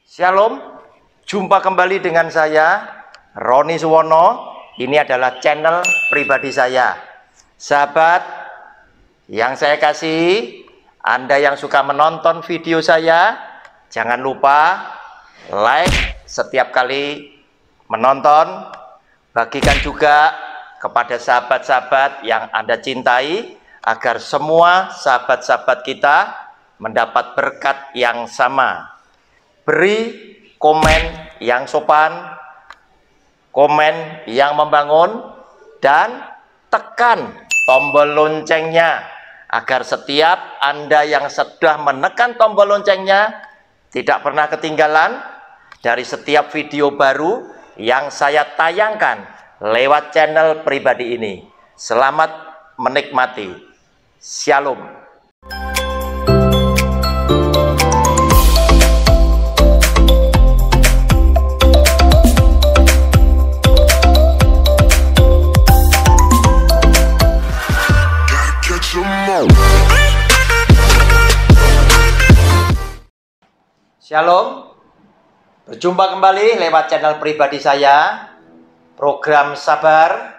Shalom, jumpa kembali dengan saya Roni Suwono. Ini adalah channel pribadi saya. Sahabat yang saya kasih, Anda yang suka menonton video saya, jangan lupa like setiap kali menonton. Bagikan juga kepada sahabat-sahabat yang Anda cintai, agar semua sahabat-sahabat kita mendapat berkat yang sama. Beri komen yang sopan, komen yang membangun, dan tekan tombol loncengnya agar setiap Anda yang sudah menekan tombol loncengnya tidak pernah ketinggalan dari setiap video baru yang saya tayangkan lewat channel pribadi ini. Selamat menikmati. Shalom. Shalom, berjumpa kembali lewat channel pribadi saya, program Sabar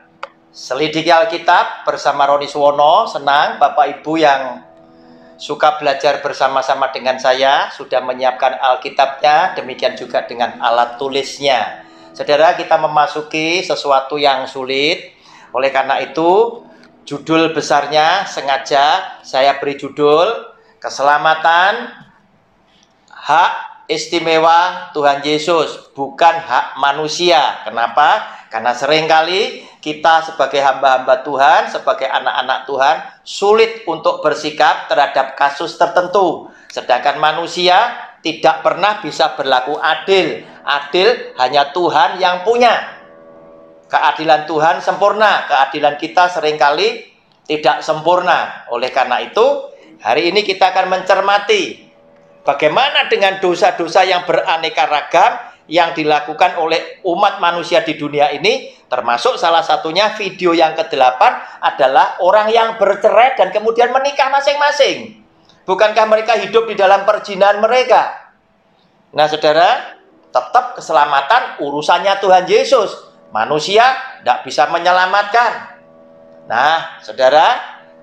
Selidiki Alkitab bersama Roni Suwono. Senang Bapak Ibu yang suka belajar bersama-sama dengan saya sudah menyiapkan Alkitabnya, demikian juga dengan alat tulisnya. Saudara, kita memasuki sesuatu yang sulit, oleh karena itu judul besarnya sengaja saya beri judul Keselamatan Hak istimewa Tuhan Yesus, bukan hak manusia. Kenapa? Karena seringkali kita sebagai hamba-hamba Tuhan, sebagai anak-anak Tuhan, sulit untuk bersikap terhadap kasus tertentu. Sedangkan manusia tidak pernah bisa berlaku adil. Adil hanya Tuhan yang punya. Keadilan Tuhan sempurna, keadilan kita seringkali tidak sempurna. Oleh karena itu, hari ini kita akan mencermati bagaimana dengan dosa-dosa yang beraneka ragam yang dilakukan oleh umat manusia di dunia ini, termasuk salah satunya video yang ke-8 adalah orang yang bercerai dan kemudian menikah masing-masing. Bukankah mereka hidup di dalam perzinahan mereka? Nah, saudara, tetap keselamatan urusannya Tuhan Yesus. Manusia tidak bisa menyelamatkan. Nah, saudara,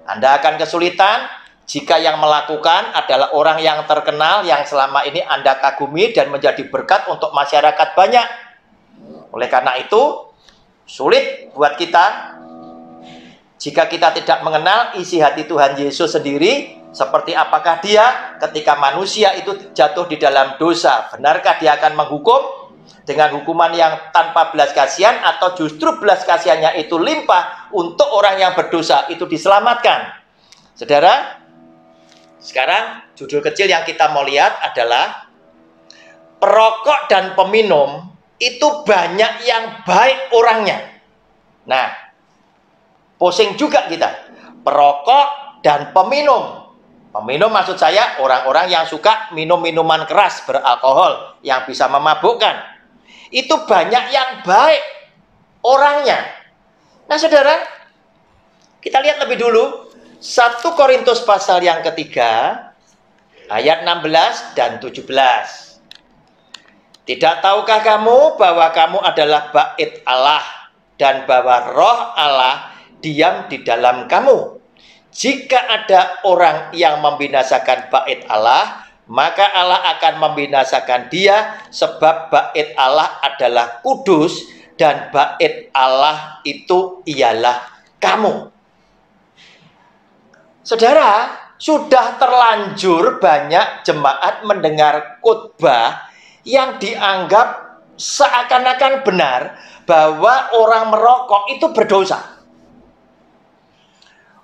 Anda akan kesulitan jika yang melakukan adalah orang yang terkenal, yang selama ini Anda kagumi dan menjadi berkat untuk masyarakat banyak. Oleh karena itu, sulit buat kita jika kita tidak mengenal isi hati Tuhan Yesus sendiri, seperti apakah dia ketika manusia itu jatuh di dalam dosa. Benarkah dia akan menghukum dengan hukuman yang tanpa belas kasihan, atau justru belas kasihannya itu limpah untuk orang yang berdosa itu diselamatkan? Saudara, sekarang judul kecil yang kita mau lihat adalah perokok dan peminum itu banyak yang baik orangnya. Nah, pusing juga kita. Perokok dan peminum. Peminum maksud saya orang-orang yang suka minum minuman keras beralkohol yang bisa memabukkan. Itu banyak yang baik orangnya. Nah, saudara, kita lihat lebih dulu 1 Korintus pasal yang ketiga, ayat 16 dan 17. Tidak tahukah kamu bahwa kamu adalah bait Allah, dan bahwa roh Allah diam di dalam kamu? Jika ada orang yang membinasakan bait Allah, maka Allah akan membinasakan dia, sebab bait Allah adalah kudus, dan bait Allah itu ialah kamu. Saudara, sudah terlanjur banyak jemaat mendengar khotbah yang dianggap seakan-akan benar bahwa orang merokok itu berdosa.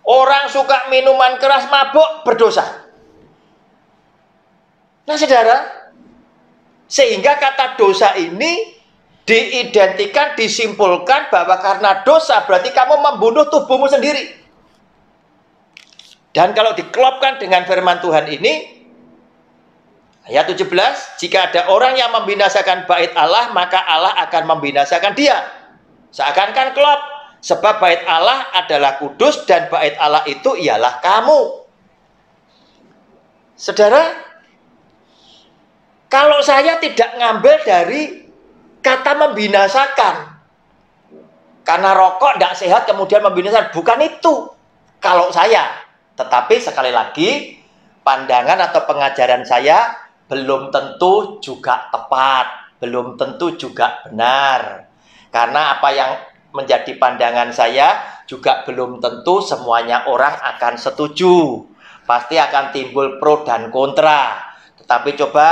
Orang suka minuman keras mabuk berdosa. Nah, saudara, sehingga kata dosa ini diidentikan, disimpulkan bahwa karena dosa berarti kamu membunuh tubuhmu sendiri. Dan kalau diklopkan dengan firman Tuhan ini, ayat 17, jika ada orang yang membinasakan bait Allah, maka Allah akan membinasakan dia. Seakan-akan klop, sebab bait Allah adalah kudus, dan bait Allah itu ialah kamu. Saudara, Kalau saya tidak ngambil dari kata membinasakan, karena rokok tidak sehat kemudian membinasakan, bukan itu kalau saya. Tetapi sekali lagi, pandangan atau pengajaran saya belum tentu juga tepat, belum tentu juga benar. Karena apa yang menjadi pandangan saya juga belum tentu semuanya orang akan setuju. Pasti akan timbul pro dan kontra. Tetapi coba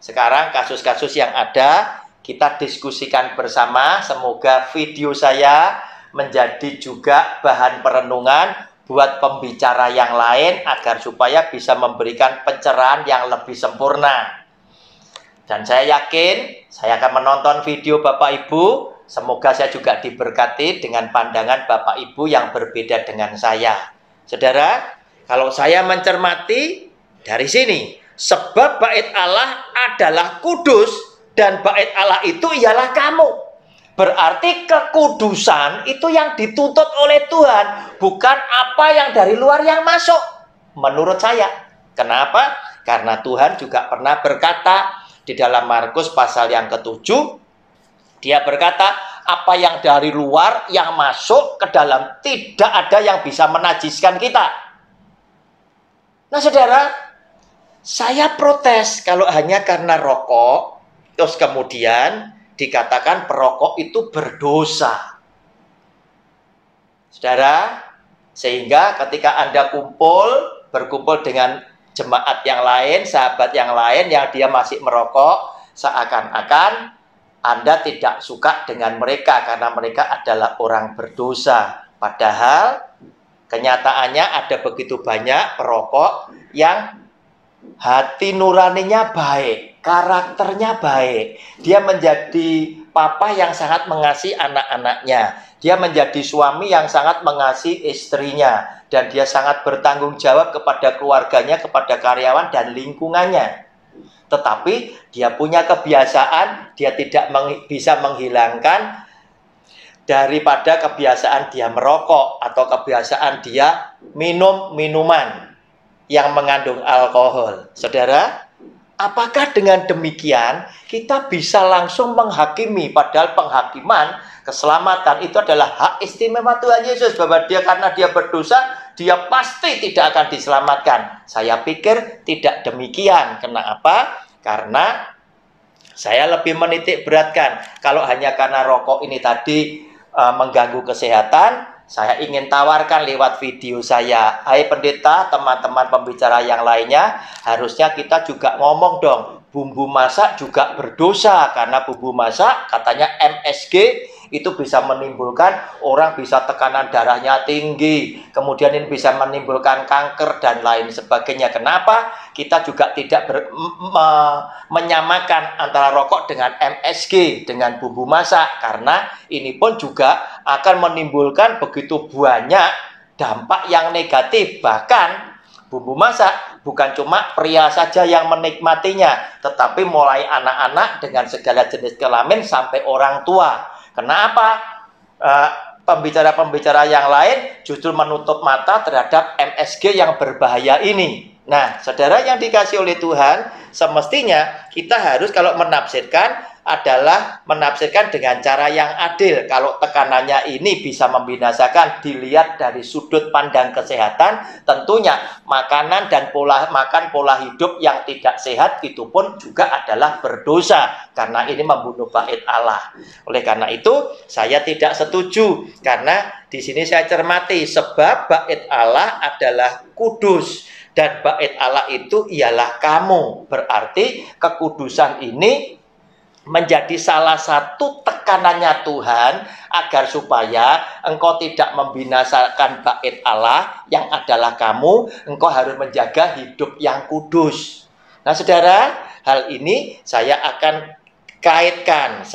sekarang kasus-kasus yang ada kita diskusikan bersama. Semoga video saya menjadi juga bahan perenungan buat pembicara yang lain agar supaya bisa memberikan pencerahan yang lebih sempurna. Dan saya yakin saya akan menonton video Bapak Ibu. Semoga saya juga diberkati dengan pandangan Bapak Ibu yang berbeda dengan saya. Saudara, kalau saya mencermati dari sini, sebab bait Allah adalah kudus dan bait Allah itu ialah kamu. Berarti kekudusan itu yang dituntut oleh Tuhan, bukan apa yang dari luar yang masuk. Menurut saya. Kenapa? Karena Tuhan juga pernah berkata di dalam Markus pasal yang ke-7, dia berkata, apa yang dari luar yang masuk ke dalam, tidak ada yang bisa menajiskan kita. Nah saudara, saya protes kalau hanya karena rokok, terus kemudian dikatakan perokok itu berdosa. Saudara, sehingga ketika Anda berkumpul dengan jemaat yang lain, sahabat yang lain yang dia masih merokok, seakan-akan Anda tidak suka dengan mereka karena mereka adalah orang berdosa. Padahal kenyataannya ada begitu banyak perokok yang hati nuraninya baik, karakternya baik. Dia menjadi papa yang sangat mengasihi anak-anaknya. Dia menjadi suami yang sangat mengasihi istrinya. Dan dia sangat bertanggung jawab kepada keluarganya, kepada karyawan dan lingkungannya. Tetapi dia punya kebiasaan, dia tidak bisa menghilangkan daripada kebiasaan dia merokok atau kebiasaan dia minum minuman yang mengandung alkohol. Saudara, apakah dengan demikian kita bisa langsung menghakimi? Padahal penghakiman keselamatan itu adalah hak istimewa Tuhan Yesus, bahwa dia karena dia berdosa, dia pasti tidak akan diselamatkan. Saya pikir tidak demikian. Kenapa? Karena saya lebih menitik beratkan, kalau hanya karena rokok ini tadi mengganggu kesehatan, saya ingin tawarkan lewat video saya, hai pendeta, teman-teman pembicara yang lainnya, harusnya kita juga ngomong dong, bumbu masak juga berdosa, karena bumbu masak katanya MSG itu bisa menimbulkan orang bisa tekanan darahnya tinggi, kemudian ini bisa menimbulkan kanker dan lain sebagainya. Kenapa? Kita juga tidak menyamakan antara rokok dengan MSG, dengan bumbu masak, karena ini pun juga akan menimbulkan begitu banyak dampak yang negatif. Bahkan bumbu masak bukan cuma pria saja yang menikmatinya, tetapi mulai anak-anak dengan segala jenis kelamin sampai orang tua. Kenapa? Pembicara-pembicara yang lain justru menutup mata terhadap MSG yang berbahaya ini. Nah, saudara yang dikasih oleh Tuhan, semestinya kita harus kalau menafsirkan adalah menafsirkan dengan cara yang adil. Kalau tekanannya ini bisa membinasakan, dilihat dari sudut pandang kesehatan, tentunya makanan dan pola hidup yang tidak sehat itu pun juga adalah berdosa, karena ini membunuh bait Allah. Oleh karena itu, saya tidak setuju, karena di sini saya cermati, sebab bait Allah adalah kudus dan bait Allah itu ialah kamu. Berarti kekudusan ini menjadi salah satu tekanannya Tuhan agar supaya engkau tidak membinasakan bait Allah yang adalah kamu, engkau harus menjaga hidup yang kudus. Nah saudara, hal ini saya akan kaitkan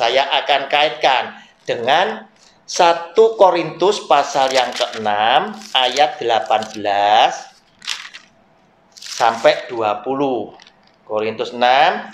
dengan 1 Korintus pasal yang ke-6 ayat 18 sampai 20. Korintus 6, 18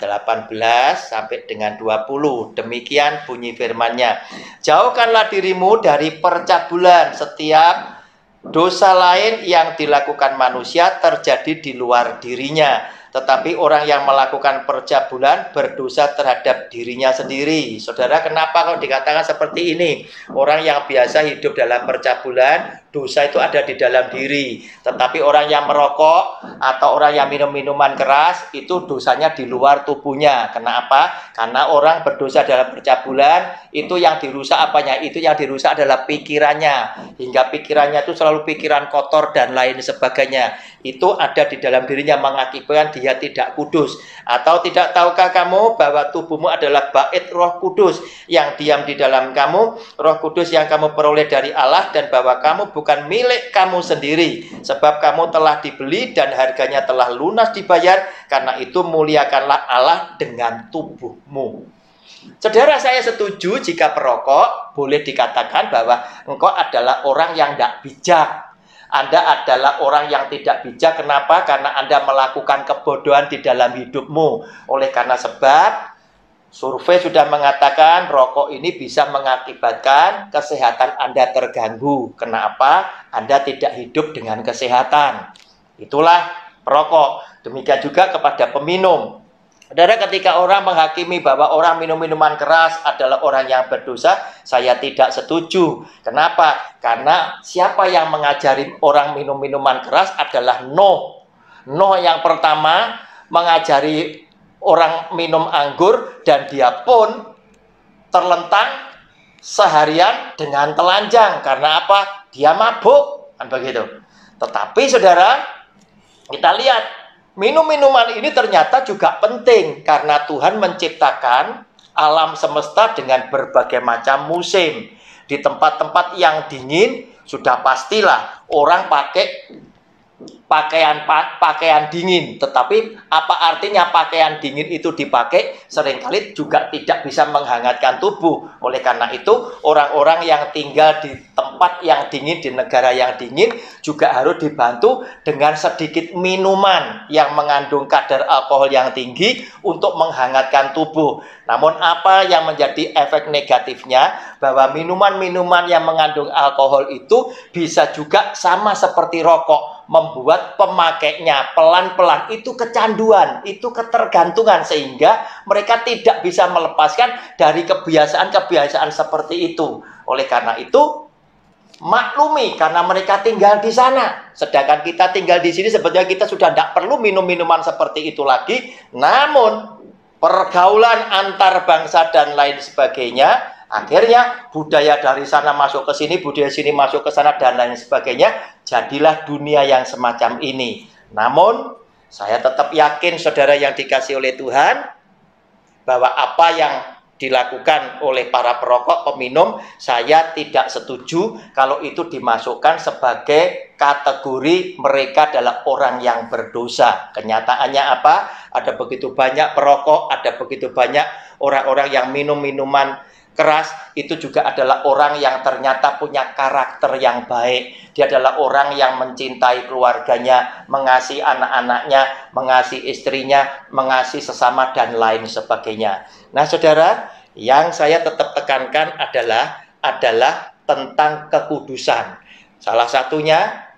sampai dengan 20. Demikian bunyi firman-Nya. Jauhkanlah dirimu dari percabulan. Setiap dosa lain yang dilakukan manusia terjadi di luar dirinya. tetapi orang yang melakukan percabulan berdosa terhadap dirinya sendiri. Saudara, kenapa kalau dikatakan seperti ini? Orang yang biasa hidup dalam percabulan, dosa itu ada di dalam diri. Tetapi orang yang merokok atau orang yang minum minuman keras, itu dosanya di luar tubuhnya. Kenapa? Karena orang berdosa dalam percabulan, itu yang dirusak apanya? Itu yang dirusak adalah pikirannya. Hingga pikirannya itu selalu pikiran kotor dan lain sebagainya. Itu ada di dalam dirinya, mengakibatkan dia tidak kudus. Atau tidak tahukah kamu bahwa tubuhmu adalah bait Roh Kudus yang diam di dalam kamu, Roh Kudus yang kamu peroleh dari Allah, dan bahwa kamu bukan milik kamu sendiri, sebab kamu telah dibeli dan harganya telah lunas dibayar. Karena itu muliakanlah Allah dengan tubuhmu. Saudara, saya setuju jika perokok boleh dikatakan bahwa engkau adalah orang yang tidak bijak. Anda adalah orang yang tidak bijak. Kenapa? Karena Anda melakukan kebodohan di dalam hidupmu. Oleh karena sebab, survei sudah mengatakan rokok ini bisa mengakibatkan kesehatan Anda terganggu. Kenapa? Anda tidak hidup dengan kesehatan. Itulah perokok. Demikian juga kepada peminum. Saudara, ketika orang menghakimi bahwa orang minum minuman keras adalah orang yang berdosa, saya tidak setuju. Kenapa? Karena siapa yang mengajari orang minum minuman keras adalah Nuh. Nuh yang pertama mengajari orang minum anggur, dan dia pun terlentang seharian dengan telanjang. Karena apa? Dia mabuk, kan begitu. Tetapi saudara, kita lihat, minum minuman ini ternyata juga penting karena Tuhan menciptakan alam semesta dengan berbagai macam musim. Di tempat-tempat yang dingin sudah pastilah orang pakai pakaian dingin. Tetapi apa artinya pakaian dingin itu dipakai? Seringkali juga tidak bisa menghangatkan tubuh. Oleh karena itu, orang-orang yang tinggal di tempat yang dingin, di negara yang dingin, juga harus dibantu dengan sedikit minuman yang mengandung kadar alkohol yang tinggi untuk menghangatkan tubuh. Namun apa yang menjadi efek negatifnya? Bahwa minuman-minuman yang mengandung alkohol itu bisa juga sama seperti rokok, membuat pemakainya pelan-pelan itu kecanduan, itu ketergantungan, sehingga mereka tidak bisa melepaskan dari kebiasaan-kebiasaan seperti itu. Oleh karena itu, maklumi karena mereka tinggal di sana. Sedangkan kita tinggal di sini, sebetulnya kita sudah tidak perlu minum minuman seperti itu lagi. Namun pergaulan antar bangsa dan lain sebagainya, akhirnya budaya dari sana masuk ke sini, budaya sini masuk ke sana, dan lain sebagainya. Jadilah dunia yang semacam ini. Namun saya tetap yakin, saudara yang dikasih oleh Tuhan, bahwa apa yang dilakukan oleh para perokok, peminum, saya tidak setuju kalau itu dimasukkan sebagai kategori mereka adalah orang yang berdosa. Kenyataannya apa? Ada begitu banyak perokok, ada begitu banyak orang-orang yang minum minuman keras, itu juga adalah orang yang ternyata punya karakter yang baik. Dia adalah orang yang mencintai keluarganya, mengasihi anak-anaknya, mengasihi istrinya, mengasihi sesama, dan lain sebagainya. Nah, saudara, yang saya tetap tekankan adalah tentang kekudusan. Salah satunya,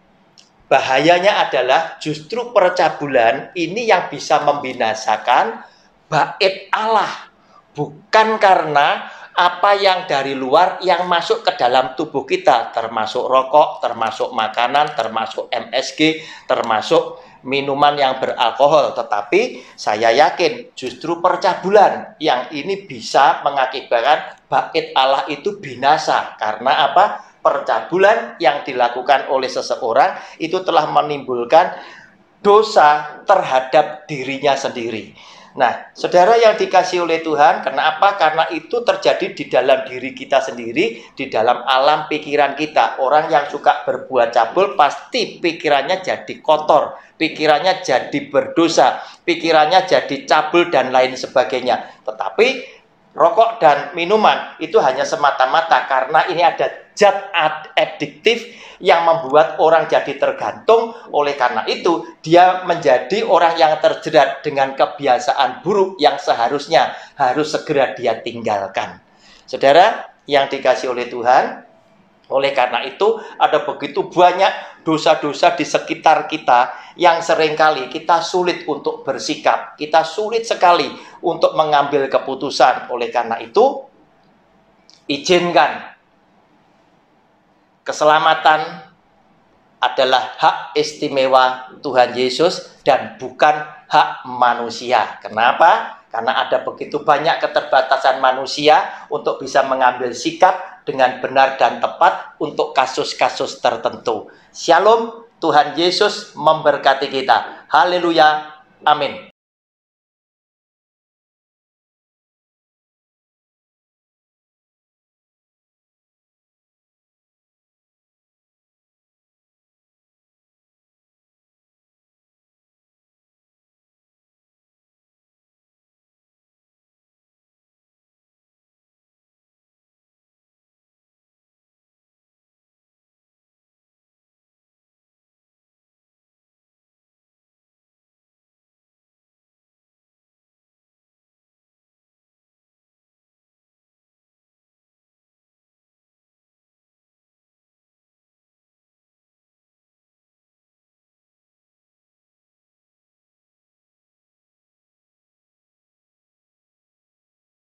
bahayanya adalah justru percabulan ini yang bisa membinasakan bait Allah. Bukan karena apa yang dari luar yang masuk ke dalam tubuh kita, termasuk rokok, termasuk makanan, termasuk MSG, termasuk minuman yang beralkohol. Tetapi saya yakin justru percabulan yang ini bisa mengakibatkan bait Allah itu binasa. Karena apa? Percabulan yang dilakukan oleh seseorang itu telah menimbulkan dosa terhadap dirinya sendiri. Nah, saudara yang dikasih oleh Tuhan, kenapa? Karena itu terjadi di dalam diri kita sendiri, di dalam alam pikiran kita. Orang yang suka berbuat cabul pasti pikirannya jadi kotor, pikirannya jadi berdosa, pikirannya jadi cabul dan lain sebagainya. Tetapi rokok dan minuman itu hanya semata-mata karena ini ada zat adiktif yang membuat orang jadi tergantung. Oleh karena itu, dia menjadi orang yang terjerat dengan kebiasaan buruk yang seharusnya harus segera dia tinggalkan. Saudara yang dikasih oleh Tuhan, Oleh karena itu, ada begitu banyak dosa-dosa di sekitar kita yang seringkali kita sulit untuk bersikap. Kita sulit sekali untuk mengambil keputusan. Oleh karena itu, izinkan keselamatan adalah hak istimewa Tuhan Yesus dan bukan hak manusia. Kenapa? Karena ada begitu banyak keterbatasan manusia untuk bisa mengambil sikap dengan benar dan tepat untuk kasus-kasus tertentu. Shalom, Tuhan Yesus memberkati kita. Haleluya, amin.